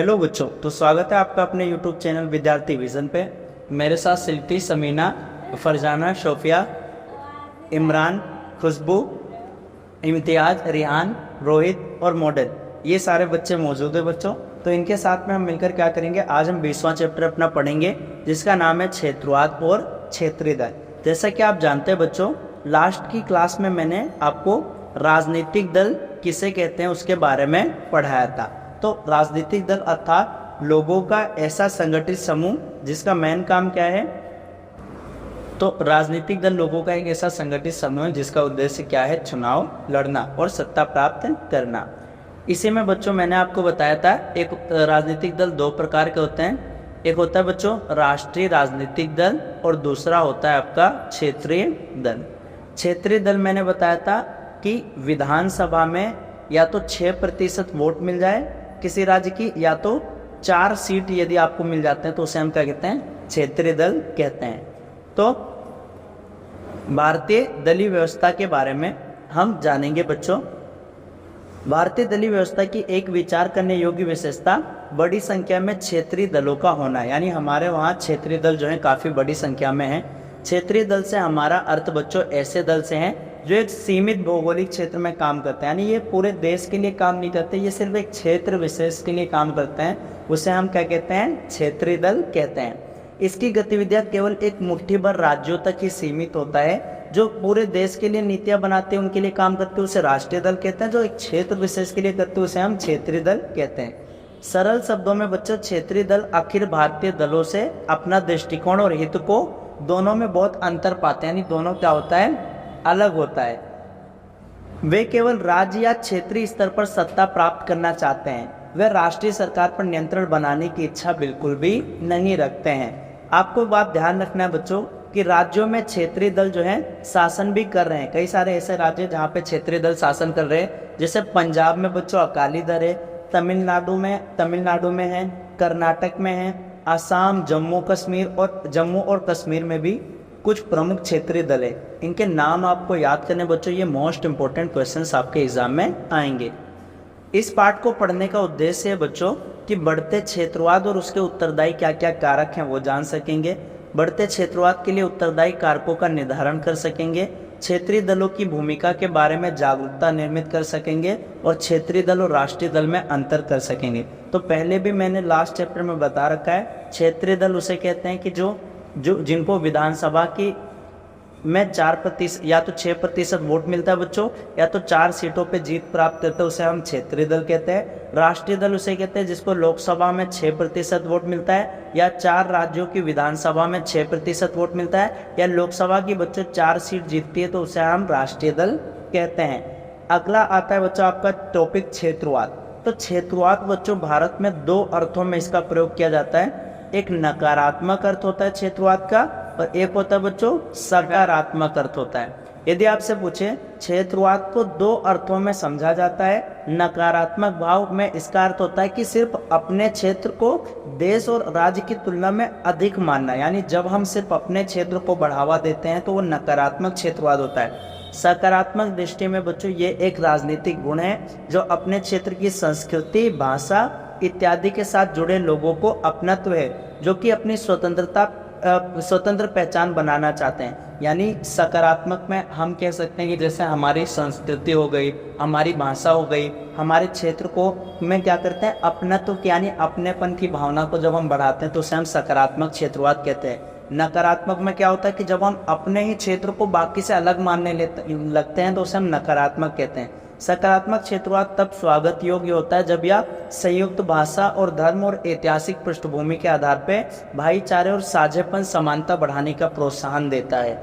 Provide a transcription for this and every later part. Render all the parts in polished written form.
Hello बच्चों, तो स्वागत है आपका अपने यूट्यूब चैनल विद्यार्थी विजन पे। मेरे साथ सिल्टी, समीना, फरजाना, शोफिया, इमरान, खुशबू, इम्तियाज, रिहान, रोहित और मॉडल, ये सारे बच्चे मौजूद है बच्चों। तो इनके साथ में हम मिलकर क्या करेंगे, आज हम 20वां चैप्टर अपना पढ़ेंगे जिसका नाम है क्षेत्रवाद और क्षेत्रीय दल। जैसा कि आप जानते हैं बच्चों, लास्ट की क्लास में मैंने आपको राजनीतिक दल किसे कहते हैं उसके बारे में पढ़ाया था। तो राजनीतिक दल अर्थात लोगों का ऐसा संगठित समूह जिसका मेन काम क्या है। तो राजनीतिक दल लोगों का एक ऐसा संगठित समूह है जिसका उद्देश्य क्या है, चुनाव लड़ना और सत्ता प्राप्त करना। इसी में बच्चों मैंने आपको बताया था एक राजनीतिक दल दो प्रकार के होते हैं। एक होता है बच्चों राष्ट्रीय राजनीतिक दल और दूसरा होता है आपका क्षेत्रीय दल। क्षेत्रीय दल मैंने बताया था कि विधानसभा में या तो 6% वोट मिल जाए किसी राज्य की, या तो 4 सीट यदि आपको मिल जाते हैं तो उसे हम क्या कहते हैं, क्षेत्रीय दल कहते हैं। तो भारतीय दलीय व्यवस्था के बारे में हम जानेंगे बच्चों। भारतीय दलीय व्यवस्था की एक विचार करने योग्य विशेषता बड़ी संख्या में क्षेत्रीय दलों का होना, यानी हमारे वहाँ क्षेत्रीय दल जो है काफ़ी बड़ी संख्या में है। क्षेत्रीय दल से हमारा अर्थ बच्चों ऐसे दल से हैं जो एक सीमित भौगोलिक क्षेत्र में काम करते हैं, यानी ये पूरे देश के लिए काम नहीं करते, ये सिर्फ एक क्षेत्र विशेष के लिए काम करते हैं। उसे हम क्या कहते हैं, क्षेत्रीय दल कहते हैं। इसकी गतिविधियां केवल एक मुट्ठी भर राज्यों तक ही सीमित होता है। जो पूरे देश के लिए नीतियां बनाते हैं उनके लिए काम करते हैं उसे राष्ट्रीय दल कहते हैं। जो एक क्षेत्र विशेष के लिए करते हैं उसे हम क्षेत्रीय दल कहते हैं। सरल शब्दों में बच्चों क्षेत्रीय दल अखिल भारतीय दलों से अपना दृष्टिकोण और हित को दोनों में बहुत अंतर पाते हैं, यानी दोनों क्या होता है, अलग होता है। वे केवल राज्य या क्षेत्रीय स्तर पर सत्ता प्राप्त करना चाहते हैं, वे राष्ट्रीय सरकार पर नियंत्रण बनाने की इच्छा बिल्कुल भी नहीं रखते हैं। आपको बात ध्यान रखना है बच्चों कि राज्यों में क्षेत्रीय दल जो है शासन भी कर रहे हैं। कई सारे ऐसे राज्य जहाँ पे क्षेत्रीय दल शासन कर रहे हैं, जैसे पंजाब में बच्चों अकाली दल है, तमिलनाडु में है, कर्नाटक में है, असम, जम्मू और कश्मीर में भी कुछ प्रमुख क्षेत्रीय दल है। इनके नाम आपको याद करने बच्चों, ये मोस्ट इंपॉर्टेंट क्वेश्चंस आपके एग्जाम में आएंगे। इस पाठ को पढ़ने का उद्देश्य है बच्चों कि बढ़ते क्षेत्रवाद और उसके उत्तरदायी क्या क्या कारक हैं वो जान सकेंगे। बढ़ते क्षेत्रवाद के लिए उत्तरदायी कारकों का निर्धारण कर सकेंगे, क्षेत्रीय दलों की भूमिका के बारे में जागरूकता निर्मित कर सकेंगे और क्षेत्रीय दल और राष्ट्रीय दल में अंतर कर सकेंगे। तो पहले भी मैंने लास्ट चैप्टर में बता रखा है, क्षेत्रीय दल उसे कहते हैं कि जो जिनको विधानसभा की में 4% या तो 6% वोट मिलता है बच्चों, या तो 4 सीटों पे जीत प्राप्त करते हैं उसे हम क्षेत्रीय दल कहते हैं। राष्ट्रीय दल उसे कहते हैं जिसको लोकसभा में 6% वोट मिलता है, या 4 राज्यों की विधानसभा में 6% वोट मिलता है, या लोकसभा की बच्चों 4 सीट जीतती है तो उसे हम राष्ट्रीय दल कहते हैं। अगला आता है बच्चों आपका टॉपिक क्षेत्रवाद। तो क्षेत्रवाद बच्चों भारत में 2 अर्थों में इसका प्रयोग किया जाता है। एक नकारात्मक अर्थ होता है क्षेत्रवाद का और एक होता है बच्चों सकारात्मक अर्थ होता है। यदि आपसे पूछे क्षेत्रवाद को 2 अर्थों में समझा जाता है। नकारात्मक भाव में इसका अर्थ होता है कि सिर्फ अपने क्षेत्र को देश और राज्य की तुलना में अधिक मानना, यानी जब हम सिर्फ अपने क्षेत्र को बढ़ावा देते हैं तो वो नकारात्मक क्षेत्रवाद होता है। सकारात्मक दृष्टि में बच्चों ये एक राजनीतिक गुण है जो अपने क्षेत्र की संस्कृति, भाषा इत्यादि के साथ जुड़े लोगों को अपनत्व है, जो कि अपनी स्वतंत्र पहचान बनाना चाहते हैं। यानी सकारात्मक में हम कह सकते हैं कि जैसे हमारी संस्कृति हो गई, हमारी भाषा हो गई, हमारे क्षेत्र को में क्या करते हैं, अपनत्व यानी अपनेपन की भावना को जब हम बढ़ाते हैं तो उसे हम सकारात्मक क्षेत्रवाद कहते हैं। नकारात्मक में क्या होता है कि जब हम अपने ही क्षेत्र को बाकी से अलग मानने लगते हैं तो उसे हम नकारात्मक कहते हैं। सकारात्मक क्षेत्रवाद तब स्वागत योग्य होता है जब यह संयुक्त भाषा और धर्म और ऐतिहासिक पृष्ठभूमि के आधार पर भाईचारे और साझेपन समानता बढ़ाने का प्रोत्साहन देता है।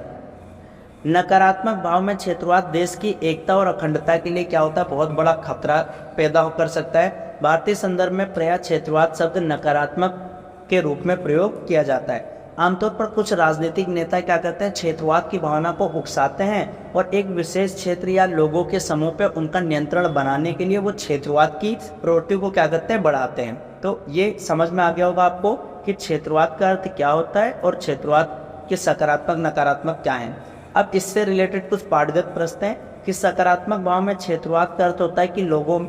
नकारात्मक भाव में क्षेत्रवाद देश की एकता और अखंडता के लिए क्या होता है, बहुत बड़ा खतरा पैदा कर सकता है। भारतीय संदर्भ में प्रायः क्षेत्रवाद शब्द नकारात्मक के रूप में प्रयोग किया जाता है। आमतौर पर कुछ राजनीतिक नेता क्या करते हैं, क्षेत्रवाद की भावना को उकसाते हैं और एक विशेष क्षेत्र या लोगों के समूह पर उनका नियंत्रण बनाने के लिए वो क्षेत्रवाद की प्रवृत्ति को क्या करते हैं, बढ़ाते हैं। तो ये समझ में आ गया होगा आपको कि क्षेत्रवाद का अर्थ क्या होता है और क्षेत्रवाद के सकारात्मक नकारात्मक क्या है। अब इससे रिलेटेड कुछ पाठगत प्रश्न हैं कि सकारात्मक भाव में क्षेत्रवाद का अर्थ होता है कि लोगों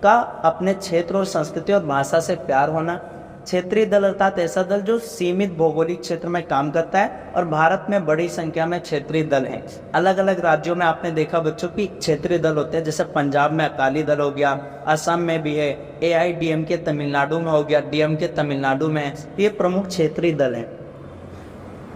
का अपने क्षेत्र और संस्कृति और भाषा से प्यार होना। क्षेत्रीय दल अर्थात ऐसा दल जो सीमित भौगोलिक क्षेत्र में काम करता है और भारत में बड़ी संख्या में क्षेत्रीय दल हैं। अलग अलग राज्यों में आपने देखा बच्चों की क्षेत्रीय दल होते हैं, जैसे पंजाब में अकाली दल हो गया, असम में भी है, AIDMK तमिलनाडु में हो गया, DMK तमिलनाडु में है। ये प्रमुख क्षेत्रीय दल हैं।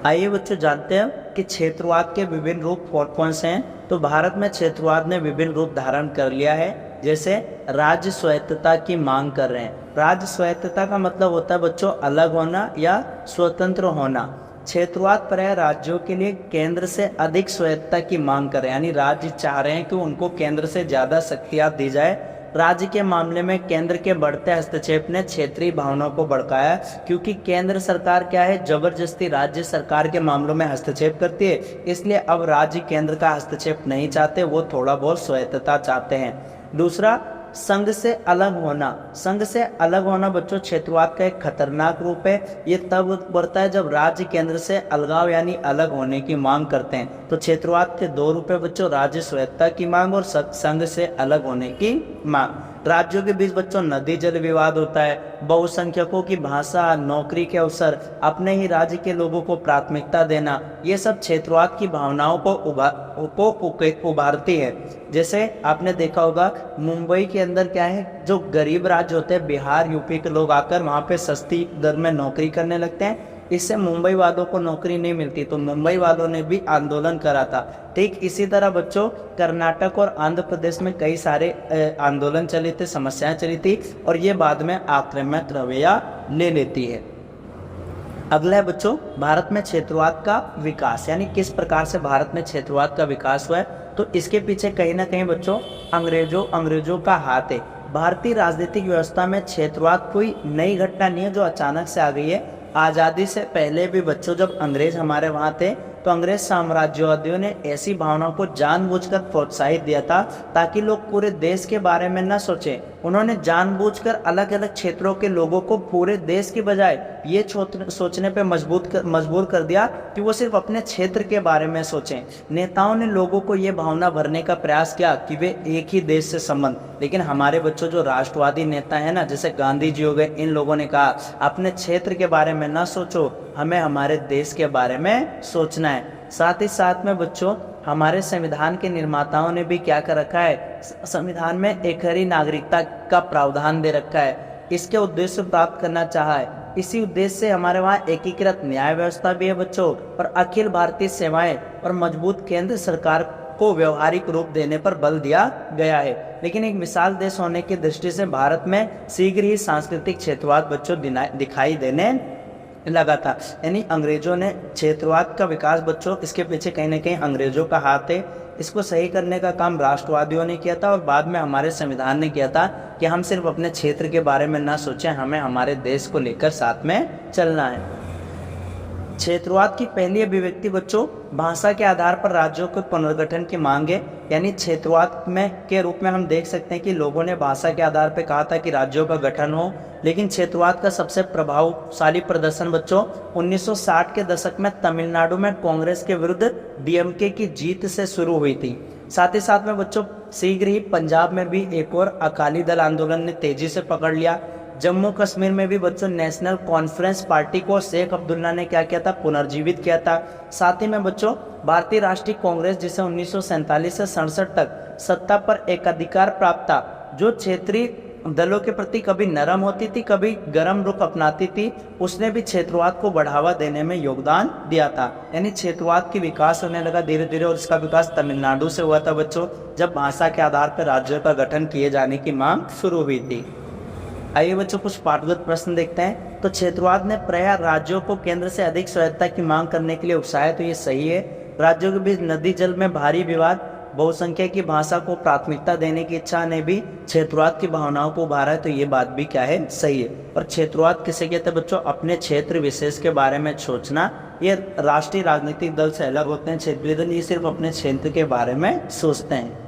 आइए बच्चों जानते हैं कि क्षेत्रवाद के विभिन्न रूप कौन कौन से हैं। तो भारत में क्षेत्रवाद ने विभिन्न रूप धारण कर लिया है, जैसे राज्य स्वायत्तता की मांग कर रहे हैं। राज्य स्वायत्तता का मतलब होता है बच्चों अलग होना या स्वतंत्र होना। क्षेत्रवाद प्रायः राज्यों के लिए केंद्र से अधिक स्वायत्तता की मांग कर रहे हैं, यानी राज्य चाह रहे हैं कि उनको केंद्र से ज़्यादा शक्तियाँ दी जाए। राज्य के मामले में केंद्र के बढ़ते हस्तक्षेप ने क्षेत्रीय भावनाओं को भड़काया, क्योंकि केंद्र सरकार क्या है, जबरदस्ती राज्य सरकार के मामलों में हस्तक्षेप करती है। इसलिए अब राज्य केंद्र का हस्तक्षेप नहीं चाहते, वो थोड़ा बहुत स्वायत्तता चाहते हैं। दूसरा, संघ से अलग होना। संघ से अलग होना बच्चों क्षेत्रवाद का एक खतरनाक रूप है। ये तब बढ़ता है जब राज्य केंद्र से अलगाव यानी अलग होने की मांग करते हैं। तो क्षेत्रवाद के दो रूप है बच्चों, राज्य स्वायत्तता की मांग और संघ से अलग होने की मांग। राज्यों के बीच बच्चों नदी जल विवाद होता है, बहुसंख्यकों की भाषा, नौकरी के अवसर, अपने ही राज्य के लोगों को प्राथमिकता देना, ये सब क्षेत्रवाद की भावनाओं को उभारती है। जैसे आपने देखा होगा मुंबई के अंदर क्या है, जो गरीब राज्य होते हैं, बिहार यूपी के लोग आकर वहाँ पे सस्ती दर में नौकरी करने लगते हैं। इससे मुंबई वालों को नौकरी नहीं मिलती, तो मुंबई वालों ने भी आंदोलन करा था। ठीक इसी तरह बच्चों कर्नाटक और आंध्र प्रदेश में कई सारे आंदोलन चले थे, समस्याएं चली थी, और ये बाद में आक्रामक रवैया ले लेती है। अगला है बच्चों भारत में क्षेत्रवाद का विकास, यानी किस प्रकार से भारत में क्षेत्रवाद का विकास हुआ है। तो इसके पीछे कहीं ना कहीं बच्चों अंग्रेजों का हाथ है। भारतीय राजनीतिक व्यवस्था में क्षेत्रवाद कोई नई घटना नहीं है जो अचानक से आ गई है। आज़ादी से पहले भी बच्चों जब अंग्रेज हमारे वहाँ थे तो अंग्रेज साम्राज्यवादियों ने ऐसी भावनाओं को जानबूझकर प्रोत्साहित दिया था ताकि लोग पूरे देश के बारे में न सोचें। उन्होंने जानबूझकर अलग अलग क्षेत्रों के लोगों को पूरे देश की बजाय ये सोचने पे मजबूर कर दिया कि वो सिर्फ अपने क्षेत्र के बारे में सोचें। नेताओं ने लोगों को ये भावना भरने का प्रयास किया कि वे एक ही देश से संबंध, लेकिन हमारे बच्चों जो राष्ट्रवादी नेता है ना, जैसे गांधी जी हो गए, इन लोगों ने कहा अपने क्षेत्र के बारे में ना सोचो, हमें हमारे देश के बारे में सोचना है। साथ ही साथ में बच्चों हमारे संविधान के निर्माताओं ने भी क्या कर रखा है, संविधान में एकहरी नागरिकता का प्रावधान दे रखा है। इसके उद्देश्य प्राप्त करना चाहा है। इसी उद्देश्य से हमारे वहाँ एकीकृत न्याय व्यवस्था भी है बच्चों, और अखिल भारतीय सेवाएं और मजबूत केंद्र सरकार को व्यवहारिक रूप देने पर बल दिया गया है। लेकिन एक विशाल देश होने की दृष्टि से भारत में शीघ्र ही सांस्कृतिक क्षेत्रवाद बच्चों दिखाई देने लगा था। यानी अंग्रेजों ने क्षेत्रवाद का विकास बच्चों, इसके पीछे कहीं ना कहीं अंग्रेजों का हाथ है। इसको सही करने का काम राष्ट्रवादियों ने किया था और बाद में हमारे संविधान ने किया था कि हम सिर्फ अपने क्षेत्र के बारे में ना सोचें, हमें हमारे देश को लेकर साथ में चलना है। क्षेत्रवाद की पहली अभिव्यक्ति बच्चों भाषा के आधार पर राज्यों के पुनर्गठन की मांग है। यानी क्षेत्रवाद में के रूप में हम देख सकते हैं कि लोगों ने भाषा के आधार पर कहा था कि राज्यों का गठन हो। लेकिन क्षेत्रवाद का सबसे प्रभावशाली प्रदर्शन बच्चों 1960 के दशक में तमिलनाडु में कांग्रेस के विरुद्ध DMK की जीत से शुरू हुई थी। साथ ही साथ में बच्चों शीघ्र ही पंजाब में भी एक और अकाली दल आंदोलन ने तेजी से पकड़ लिया। जम्मू कश्मीर में भी बच्चों नेशनल कॉन्फ्रेंस पार्टी को शेख अब्दुल्ला ने क्या किया था, पुनर्जीवित किया था। साथ ही में बच्चों भारतीय राष्ट्रीय कांग्रेस जिसे 1947 से 67 तक सत्ता पर एकाधिकार प्राप्त था, जो क्षेत्रीय दलों के प्रति कभी नरम होती थी कभी गर्म रुख अपनाती थी, उसने भी क्षेत्रवाद को बढ़ावा देने में योगदान दिया था। यानी क्षेत्रवाद की विकास होने लगा धीरे धीरे, और इसका विकास तमिलनाडु से हुआ था बच्चों, जब भाषा के आधार पर राज्यों का गठन किए जाने की मांग शुरू हुई थी। आइए बच्चों कुछ पाठगत प्रश्न देखते हैं। तो क्षेत्रवाद ने प्रायः राज्यों को केंद्र से अधिक स्वायत्तता की मांग करने के लिए उकसाया, तो ये सही है। राज्यों के बीच नदी जल में भारी विवाद, बहुसंख्यक की भाषा को प्राथमिकता देने की इच्छा ने भी क्षेत्रवाद की भावनाओं को उभारा है, तो ये बात भी क्या है, सही है। और क्षेत्रवाद किसे कहते हैं बच्चों, अपने क्षेत्र विशेष के बारे में सोचना। ये राष्ट्रीय राजनीतिक दल से अलग होते हैं। क्षेत्रीय दल ये सिर्फ अपने क्षेत्र के बारे में सोचते हैं।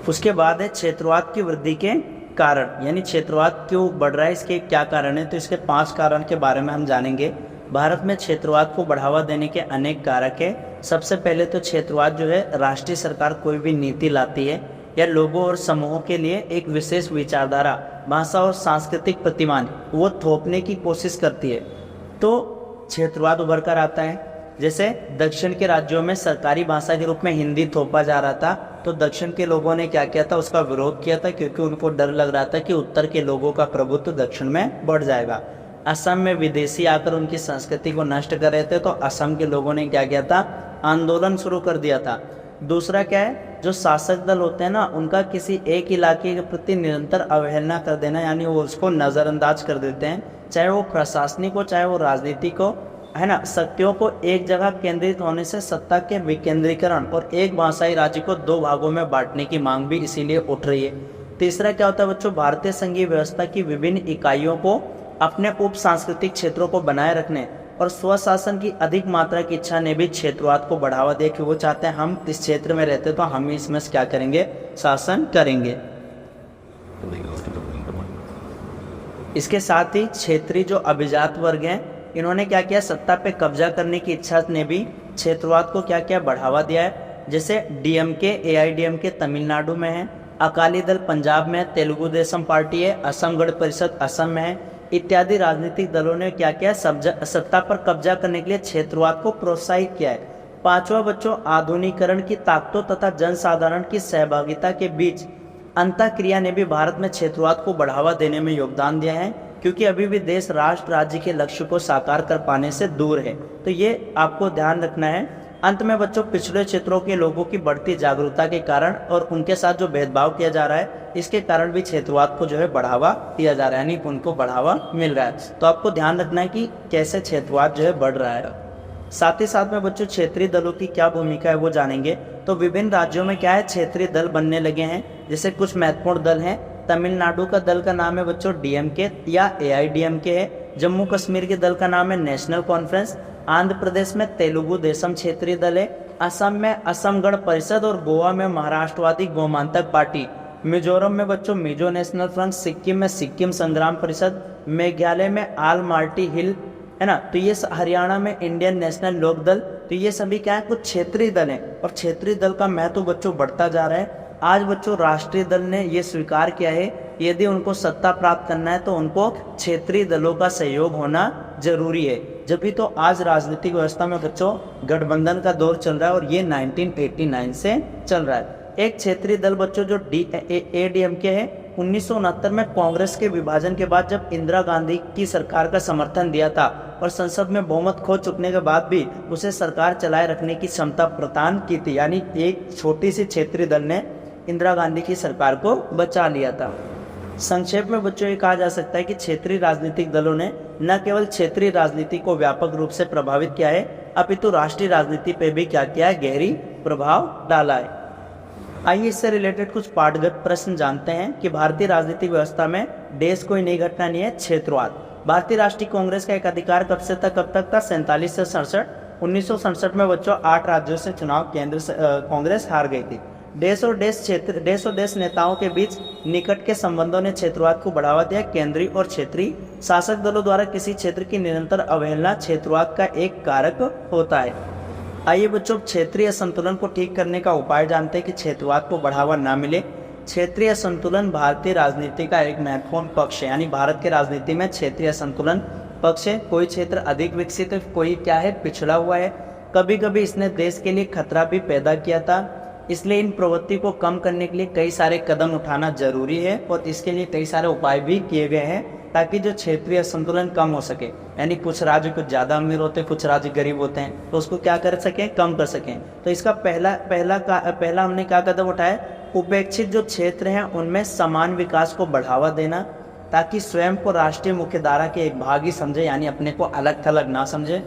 उसके बाद है क्षेत्रवाद की वृद्धि के कारण, यानी क्षेत्रवाद क्यों बढ़ रहा है, इसके क्या कारण है। तो इसके 5 कारण के बारे में हम जानेंगे। भारत में क्षेत्रवाद को बढ़ावा देने के अनेक कारक है। सबसे पहले तो क्षेत्रवाद जो है, राष्ट्रीय सरकार कोई भी नीति लाती है या लोगों और समूहों के लिए एक विशेष विचारधारा, भाषा और सांस्कृतिक प्रतिमान वो थोपने की कोशिश करती है, तो क्षेत्रवाद उभर कर आता है। जैसे दक्षिण के राज्यों में सरकारी भाषा के रूप में हिंदी थोपा जा रहा था, तो दक्षिण के लोगों ने क्या किया था, उसका विरोध किया था, क्योंकि उनको डर लग रहा था कि उत्तर के लोगों का प्रभुत्व दक्षिण में बढ़ जाएगा। असम में विदेशी आकर उनकी संस्कृति को नष्ट कर रहे थे, तो असम के लोगों ने क्या किया था, आंदोलन शुरू कर दिया था। दूसरा क्या है, जो शासक दल होते हैं ना, उनका किसी एक इलाके के प्रति निरंतर अवहेलना कर देना, यानी वो उसको नज़रअंदाज कर देते हैं, चाहे वो प्रशासनिक हो चाहे वो राजनीतिक हो, है ना। शक्तियों को एक जगह केंद्रित होने से सत्ता के विकेंद्रीकरण और एक भाषाई राज्य को दो भागों में बांटने की मांग भी इसीलिए उठ रही है। तीसरा क्या होता है बच्चों, भारतीय संघीय व्यवस्था की विभिन्न इकाइयों को अपने उप सांस्कृतिक क्षेत्रों को बनाए रखने और स्वशासन की अधिक मात्रा की इच्छा ने भी क्षेत्रवाद को बढ़ावा दिया, कि वो चाहते हैं हम इस क्षेत्र में रहते तो हम इसमें क्या करेंगे, शासन करेंगे। इसके साथ ही क्षेत्रीय जो अभिजात वर्ग हैं, इन्होंने क्या किया, सत्ता पे कब्जा करने की इच्छा ने भी क्षेत्रवाद को क्या किया, बढ़ावा दिया है। जैसे डीएमके एआईडीएमके तमिलनाडु में है, अकाली दल पंजाब में है, तेलुगु देशम पार्टी है, असम गण परिषद असम में है, इत्यादि राजनीतिक दलों ने क्या किया, सत्ता पर कब्जा करने के लिए क्षेत्रवाद को प्रोत्साहित किया है। पांचवा बच्चों, आधुनिकीकरण की ताकतों तथा जनसाधारण की सहभागिता के बीच अंतःक्रिया ने भी भारत में क्षेत्रवाद को बढ़ावा देने में योगदान दिया है, क्योंकि अभी भी देश राष्ट्र राज्य के लक्ष्य को साकार कर पाने से दूर है, तो ये आपको ध्यान रखना है। अंत में बच्चों, पिछड़े क्षेत्रों के लोगों की बढ़ती जागरूकता के कारण और उनके साथ जो भेदभाव किया जा रहा है, इसके कारण भी क्षेत्रवाद को जो है बढ़ावा दिया जा रहा है, यानी उनको बढ़ावा मिल रहा है। तो आपको ध्यान रखना है कि कैसे क्षेत्रवाद जो है बढ़ रहा है। साथ ही साथ में बच्चों, क्षेत्रीय दलों की क्या भूमिका है वो जानेंगे। तो विभिन्न राज्यों में क्या है, क्षेत्रीय दल बनने लगे हैं। जैसे कुछ महत्वपूर्ण दल हैं, तमिलनाडु का दल का नाम है बच्चों डीएमके या एआईडीएमके है। जम्मू कश्मीर के दल का नाम है नेशनल कॉन्फ्रेंस। आंध्र प्रदेश में तेलुगु देशम क्षेत्रीय दल है। असम में असम गण परिषद और गोवा में महाराष्ट्रवादी गोमांतक पार्टी। मिजोरम में बच्चों मिजो नेशनल फ्रंट। सिक्किम में सिक्किम संग्राम परिषद। मेघालय में आल मार्टी हिल, है ना। तो ये हरियाणा में इंडियन नेशनल लोक दल। तो ये सभी क्या है, कुछ क्षेत्रीय दल हैं, और क्षेत्रीय दल का महत्व बच्चों बढ़ता जा रहा है। आज बच्चों राष्ट्रीय दल ने ये स्वीकार किया है, यदि उनको सत्ता प्राप्त करना है तो उनको क्षेत्रीय दलों का सहयोग होना जरूरी है। जब भी तो आज राजनीतिक व्यवस्था में बच्चों गठबंधन का दौर चल रहा है, और ये 1989 से चल रहा है। एक क्षेत्रीय दल बच्चों जो एडीएमके है, 1969 में कांग्रेस के विभाजन के बाद जब इंदिरा गांधी की सरकार का समर्थन दिया था और संसद में बहुमत खो चुकने के बाद भी उसे सरकार चलाए रखने की क्षमता प्रदान की थी, यानी एक छोटी सी क्षेत्रीय दल ने इंदिरा गांधी की सरकार को बचा लिया था। संक्षेप में बच्चों ये कहा जा सकता है कि क्षेत्रीय राजनीतिक दलों ने न केवल क्षेत्रीय राजनीति को व्यापक रूप से प्रभावित किया है, अपितु राष्ट्रीय राजनीति पे भी क्या किया है, गहरी प्रभाव डाला है। आइए इससे रिलेटेड कुछ पाठगत प्रश्न जानते हैं कि भारतीय राजनीतिक व्यवस्था में देश कोई नई घटना नहीं है, क्षेत्रवाद। भारतीय राष्ट्रीय कांग्रेस का एक अधिकार कब से तक कब तक था, 47 से 67। 1967 में बच्चों 8 राज्यों से चुनाव केंद्र से कांग्रेस हार गई थी। देश और देश नेताओं के बीच निकट के संबंधों ने क्षेत्रवाद को बढ़ावा दिया। केंद्रीय और क्षेत्रीय शासक दलों द्वारा किसी क्षेत्र की निरंतर अवहेलना क्षेत्रवाद का एक कारक होता है। आइए बच्चों क्षेत्रीय असंतुलन को ठीक करने का उपाय जानते हैं कि क्षेत्रवाद को बढ़ावा ना मिले। क्षेत्रीय असंतुलन भारतीय राजनीति का एक महत्वपूर्ण पक्ष है, यानी भारत की राजनीति में क्षेत्रीय असंतुलन पक्ष है। कोई क्षेत्र अधिक विकसित है, कोई क्या है, पिछड़ा हुआ है। कभी कभी इसने देश के लिए खतरा भी पैदा किया था। इसलिए इन प्रवृत्ति को कम करने के लिए कई सारे कदम उठाना जरूरी है, और इसके लिए कई सारे उपाय भी किए गए हैं ताकि जो क्षेत्रीय असंतुलन कम हो सके। यानी कुछ राज्य कुछ ज़्यादा अमीर होते हैं, कुछ राज्य गरीब होते हैं, तो उसको क्या कर सकें, कम कर सकें। तो इसका पहला हमने क्या कदम उठाया, उपेक्षित जो क्षेत्र हैं उनमें समान विकास को बढ़ावा देना, ताकि स्वयं को राष्ट्रीय मुख्यधारा के एक भाग ही समझे, यानी अपने को अलग थलग ना समझे।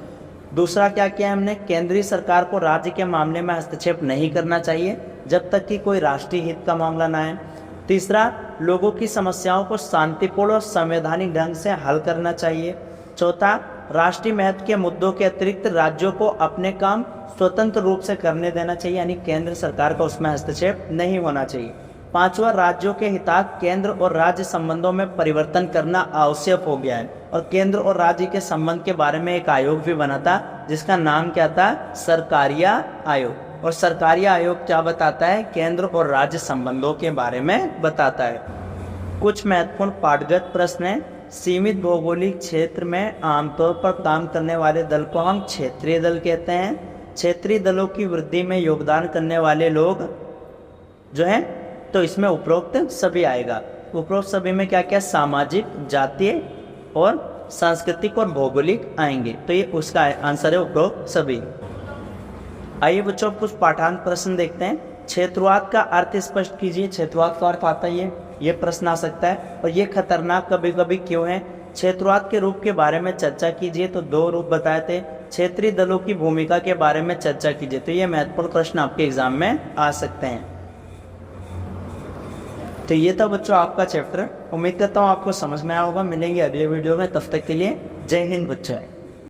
दूसरा क्या किया हमने, केंद्रीय सरकार को राज्य के मामले में हस्तक्षेप नहीं करना चाहिए जब तक कि कोई राष्ट्रीय हित का मामला ना है। तीसरा, लोगों की समस्याओं को शांतिपूर्ण और संवैधानिक ढंग से हल करना चाहिए। चौथा, राष्ट्रीय महत्व के मुद्दों के अतिरिक्त राज्यों को अपने काम स्वतंत्र रूप से करने देना चाहिए, यानी केंद्र सरकार का उसमें हस्तक्षेप नहीं होना चाहिए। पांचवा, राज्यों के हितार्थ केंद्र और राज्य संबंधों में परिवर्तन करना आवश्यक हो गया है, और केंद्र और राज्य के संबंध के बारे में एक आयोग भी बना था जिसका नाम क्या था, सरकारिया आयोग। और सरकारी आयोग क्या बताता है, केंद्र और राज्य संबंधों के बारे में बताता है। कुछ महत्वपूर्ण पाठगत प्रश्न हैं। सीमित भौगोलिक क्षेत्र में आमतौर पर काम करने वाले दल को हम क्षेत्रीय दल कहते हैं। क्षेत्रीय दलों की वृद्धि में योगदान करने वाले लोग जो हैं, तो इसमें उपरोक्त सभी आएगा। उपरोक्त सभी में क्या क्या, सामाजिक, जातीय और सांस्कृतिक और भौगोलिक आएंगे, तो ये उसका आंसर है उपरोक्त सभी। आइए बच्चों कुछ पाठांत प्रश्न देखते हैं। क्षेत्रवाद का अर्थ स्पष्ट कीजिए। क्षेत्रवाद का अर्थ आता है ये प्रश्न आ सकता है। और ये खतरनाक कभी कभी क्यों है। क्षेत्रवाद के रूप के बारे में चर्चा कीजिए, तो 2 रूप बताए थे। क्षेत्रीय दलों की भूमिका के बारे में चर्चा कीजिए, तो ये महत्वपूर्ण प्रश्न आपके एग्जाम में आ सकते हैं। तो ये था बच्चों आपका चैप्टर। उम्मीद करता हूँ आपको समझ में आया होगा। मिलेंगे अगले वीडियो में, तब तक के लिए जय हिंद बच्चों।